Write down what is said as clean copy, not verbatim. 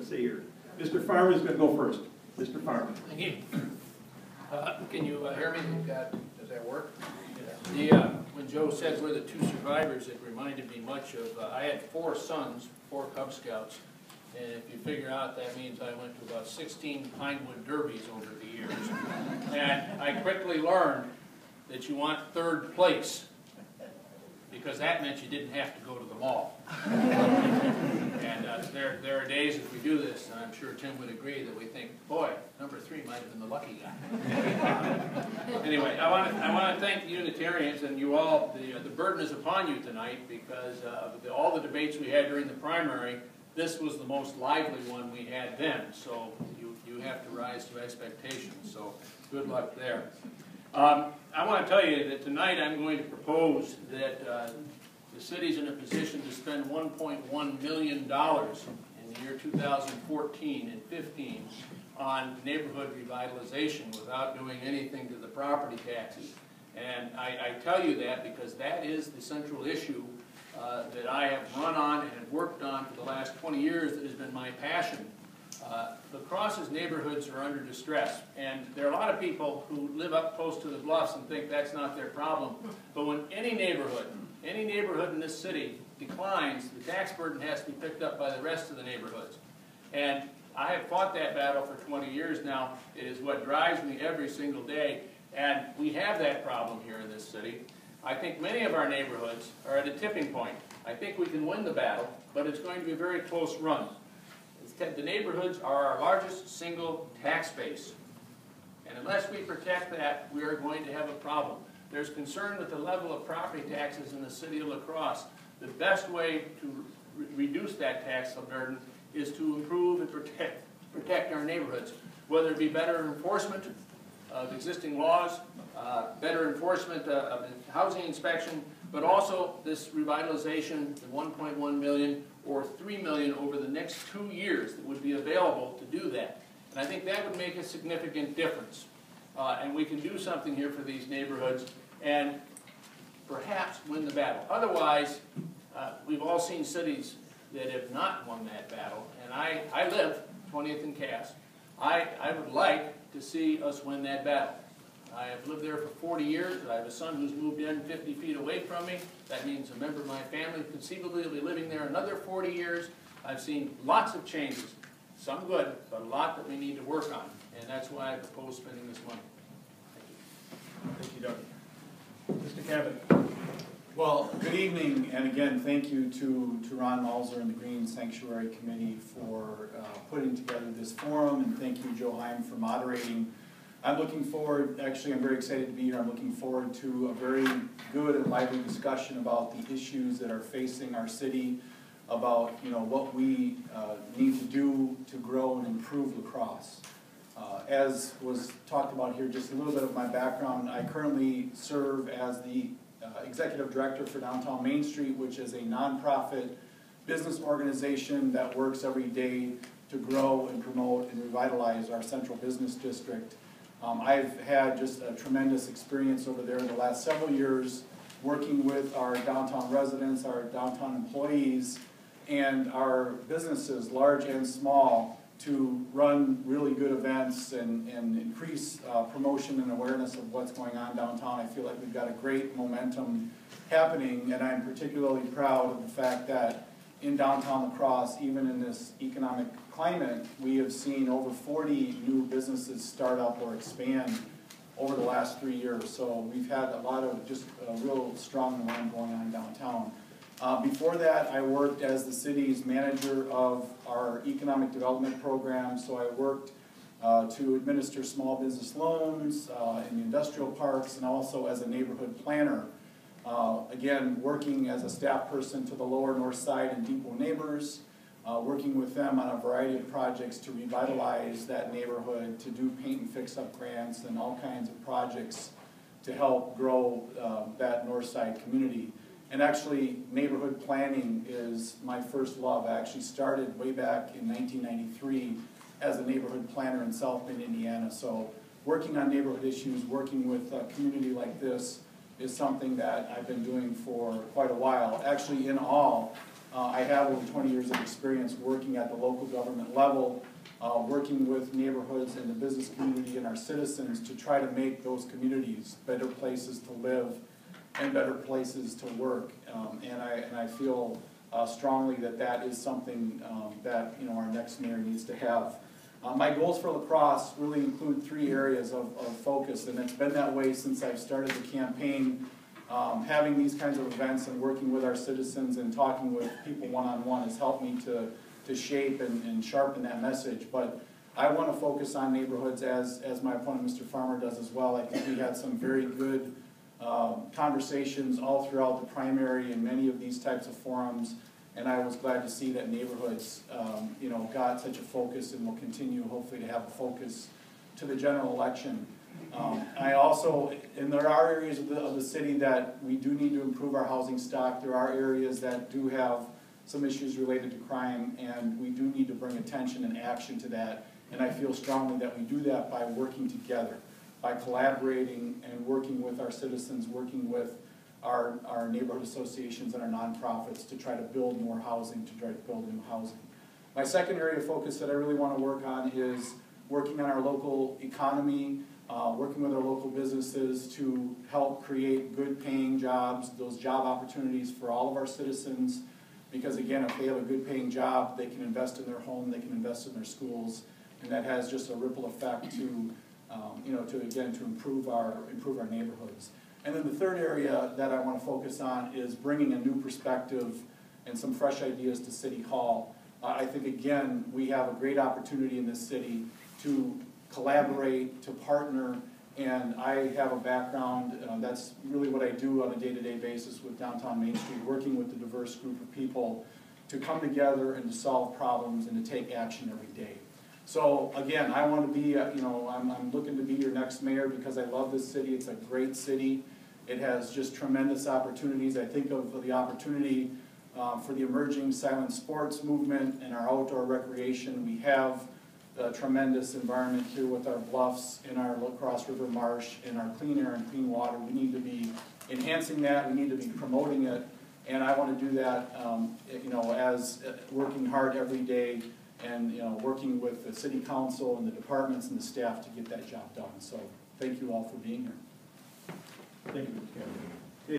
to say here. Mr. Farmer is going to go first. Mr. Farmer. Thank you. Can you hear me? Does that work? When Joe said we're the two survivors, it reminded me much of, I had 4 sons, 4 Cub Scouts, and if you figure out, that means I went to about 16 Pinewood Derbies over the years. And I quickly learned that you want 3rd place, because that meant you didn't have to go to the mall. And there are days as we do this, and I'm sure Tim would agree, that we think, boy, number 3 might have been the lucky guy. Anyway, I want to thank the Unitarians and you all. The burden is upon you tonight because of all the debates we had during the primary. This was the most lively one we had then, so you have to rise to expectations. So good luck there. I want to tell you that tonight I'm going to propose that the city's in a position to spend $1.1 million in the year 2014 and 15 on neighborhood revitalization without doing anything to the property taxes. And I tell you that because that is the central issue that I have run on and have worked on for the last 20 years that has been my passion. The Crosse's neighborhoods are under distress, and there are a lot of people who live up close to the bluffs and think that's not their problem. But when any neighborhood in this city declines, the tax burden has to be picked up by the rest of the neighborhoods. And I have fought that battle for 20 years now. It is what drives me every single day, and we have that problem here in this city. I think many of our neighborhoods are at a tipping point. I think we can win the battle, but it's going to be a very close run. The neighborhoods are our largest single tax base. And unless we protect that, we are going to have a problem. There's concern with the level of property taxes in the city of La Crosse. The best way to reduce that tax burden is to improve and protect our neighborhoods, whether it be better enforcement of existing laws, better enforcement of housing inspection, but also this revitalization, the $1.1 million or $3 million over the next 2 years that would be available to do that. And I think that would make a significant difference. And we can do something here for these neighborhoods and perhaps win the battle. Otherwise, we've all seen cities that have not won that battle. And I live 20th and Cass. I would like to see us win that battle. I have lived there for 40 years. I have a son who's moved in 50 feet away from me. That means a member of my family conceivably will be living there another 40 years. I've seen lots of changes, some good, but a lot that we need to work on. And that's why I propose spending this money. Thank you, Doug. Mr. Cabot. Well, good evening, and again, thank you to Ron Malzer and the Green Sanctuary Committee for putting together this forum, and thank you, Joe Heim, for moderating. I'm looking forward, actually I'm very excited to be here. I'm looking forward to a very good and lively discussion about the issues that are facing our city, about what we need to do to grow and improve La Crosse. As was talked about here, just a little bit of my background. I currently serve as the Executive Director for Downtown Main Street, which is a nonprofit business organization that works every day to grow and promote and revitalize our central business district. I've had just a tremendous experience over there in the last several years working with our downtown residents, our downtown employees, and our businesses, large and small, to run really good events and increase promotion and awareness of what's going on downtown. I feel like we've got a great momentum happening, and I'm particularly proud of the fact that in downtown La Crosse, even in this economic climate, we have seen over 40 new businesses start up or expand over the last 3 years. So we've had a lot of just real strong momentum going on downtown. Before that, I worked as the city's manager of our economic development program. So I worked to administer small business loans in the industrial parks, and also as a neighborhood planner. Again, working as a staff person to the Lower North Side and Depot neighbors, working with them on a variety of projects to revitalize that neighborhood, to do paint and fix-up grants and all kinds of projects to help grow that North Side community. And actually, neighborhood planning is my first love. I actually started way back in 1993 as a neighborhood planner in South Bend, Indiana. So working on neighborhood issues, working with a community like this is something that I've been doing for quite a while. Actually, in all, I have over 20 years of experience working at the local government level, working with neighborhoods and the business community and our citizens to try to make those communities better places to live and better places to work. And I feel strongly that that is something that our next mayor needs to have. My goals for La Crosse really include 3 areas of focus, and it's been that way since I've started the campaign. Having these kinds of events and working with our citizens and talking with people one-on-one has helped me to shape and sharpen that message. But I want to focus on neighborhoods as my opponent, Mr. Farmer, does as well. I think we had some very good conversations all throughout the primary and many of these types of forums, and I was glad to see that neighborhoods got such a focus and will continue hopefully to have a focus to the general election. And there are areas of the city that we do need to improve our housing stock. There are areas that do have some issues related to crime, and we do need to bring attention and action to that. And I feel strongly that we do that by working together, by collaborating and working with our citizens, working with our neighborhood associations and our nonprofits to try to build more housing, to try to build new housing. My second area of focus that I really want to work on is working on our local economy, working with our local businesses to help create good paying jobs, those job opportunities for all of our citizens. Because again, if they have a good paying job, they can invest in their home, they can invest in their schools, and that has just a ripple effect to improve our neighborhoods. And then the third area that I want to focus on is bringing a new perspective and some fresh ideas to City Hall. I think again, we have a great opportunity in this city to collaborate, to partner, and I have a background, that's really what I do on a day-to-day basis with Downtown Main Street, working with a diverse group of people to come together and to solve problems and to take action every day. So again, I want to be, I'm looking to be your next mayor because I love this city. It's a great city. It has just tremendous opportunities. I think of the opportunity for the emerging silent sports movement and our outdoor recreation. We have a tremendous environment here with our bluffs in our Crosse River Marsh and our clean air and clean water. We need to be enhancing that. We need to be promoting it. And I want to do that, as working hard every day and working with the city council and the departments and the staff to get that job done. So thank you all for being here. Thank you, Mr. Kennedy.